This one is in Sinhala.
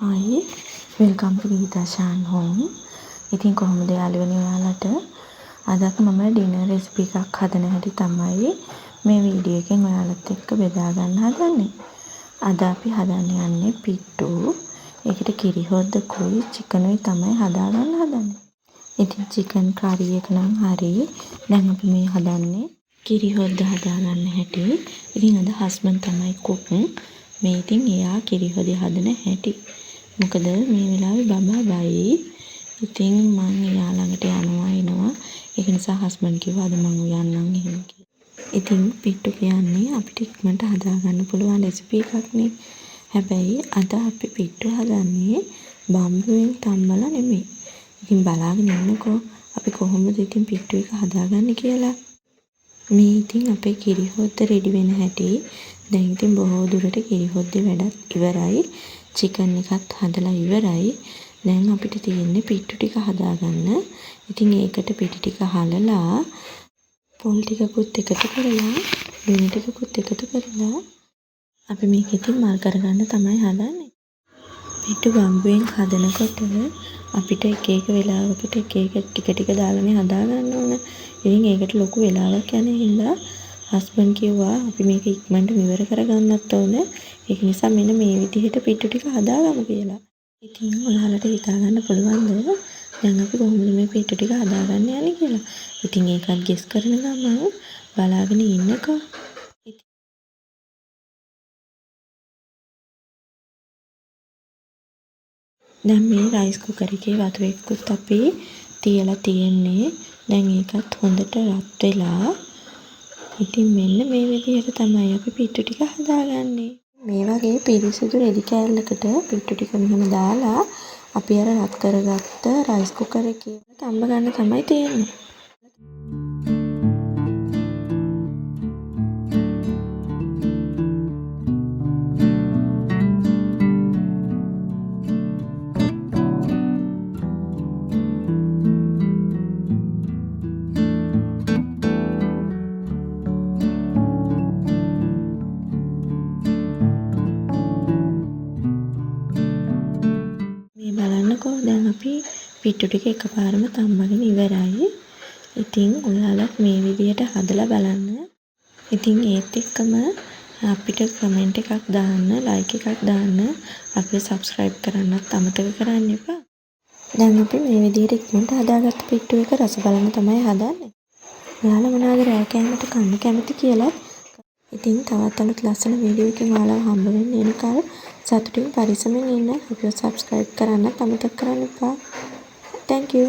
Hi, welcome to Nitashan home. ඉතින් කොහොමද යාළුවනේ ඔයාලට අදත් මම ඩිනර් රෙසිපි එකක් හදන හැටි තමයි මේ වීඩියෝ එකෙන් ඔයාලත් එක්ක බෙදා ගන්න හදන්නේ. අද අපි හදන්න යන්නේ පිට්ටු. ඒකට කිරි හොද්දකුයි චිකනුයි තමයි හදා ගන්න හදන්නේ. ඉතින් චිකන් කරි එක නම් හරි. දැන් අපි මේ හදන්නේ කිරි හොද්ද හදා ගන්න හැටි. ඉතින් අද හස්බන්ඩ් තමයි කුක්. මේ ඉතින් එයා කිරි හොදේ හදන හැටි. මොකද මේ වෙලාවේ බබා බයි. ඉතින් මම එයා ළඟට යනවා එනවා. ඒක නිසා හස්බන්ඩ් කිව්වා අද මම යන්නම් එහෙම කියලා. ඉතින් පිට්ටු කියන්නේ අපිට ඉක්මනට හදා ගන්න පුළුවන් රෙසිපි එකක් නේ. හැබැයි අද අපි පිට්ටු හදන්නේ බම්බුවෙන් තම්බලා නෙමෙයි. ඉතින් බලාගෙන ඉන්නකෝ අපි කොහොමද ඉතින් පිට්ටු එක හදාගන්නේ කියලා. මේ ඉතින් අපේ කිරි හොද්ද රෙඩි වෙන හැටි. දැන් ඉතින් බොහෝ දුරට කිරි හොද්දේ වැඩත් ඉවරයි. චිකන් එකත් හදලා ඉවරයි. දැන් අපිට තියෙන්නේ පිට්ටු ටික හදාගන්න. ඉතින් ඒකට පිටි ටික හලලා පොල් ටිකකුත් එකතු කරලා ලුණු ටිකකුත් එකතු කරලා අපි මේක ඉතින් මල් කරගන්න තමයි හදන්නේ. පිට්ටු බම්බුවෙන් හදනකොට අපිට එක එක වෙලාවකට එක එක ටික දාලානේ හදා ගන්න ඕන. ඉතින් ඒකට ලොකු වෙලාවක් යන හින්දා හස්බන්ඩ් කිව්වා අපි මේක ඉක්මනට ඉවර කරගන්නත් ඕන. ඒක නිසා මෙන්න මේ විදිහට පිට්ටු ටික හදාගමු කියලා. ඉතින් ඔයාලට හිතා ගන්න පුළුවන්ද දැන් අපි කොහොමද මේ පිට්ටු ටික හදාගන්න යන්නේ කියලා. ඉතින් ඒකත් ගෙස් කරන ගමන් බලාගෙන ඉන්නකෝ. දැන් මේ රයිස් කුකර් එකේ වතුර එක්කුත් අපි තියලා තියෙන්නේ. දැන් ඒකත් හොඳට රත් වෙලා. ඉතින් මෙන්න මේ විදිහට තමයි අපි පිට්ටු ටික හදාගන්නේ. මේ වගේ පිරිසිදු රෙදි කෑල්ලකට පිට්ටු ටික මෙහෙම දාලා අපි අර රත් කරගත්ත රයිස් කුකර් එකේ තම්බ ගන්න තමයි තියෙන්නේ. බලන්නකෝ දැන් අපි පිට්ටු ටික එකපාරම තම්බගෙන ඉවරයි. ඉතින් ඔයාලත් මේ විදියට හදලා බලන්න. ඉතින් ඒත් එක්කම අපිට කමෙන්ට් එකක් දාන්න, ලයික් එකක් දාන්න, අපිව සබ්ස්ක්‍රයිබ් කරන්නත් අමතක කරන්න එපා. දැන් අපි මේ විදියට ඉක්මනට හදාගත්ත පිට්ටු එක රස බලන්න තමයි හදන්නේ. ඔයාලා මොනවද රෑ කෑමට කන්න කැමති කියලා. ඉතින් තවත් අලුත් ලස්සන වීඩියෝ එකකින් ඔයාලව හම්බ වෙන්න එනකල් සතුටින් පරිස්සමෙන් ඉන්න. අපිව සබ්ස්ක්‍රයිබ් කරන්නත් අමතක කරන්න එපා. Thank you.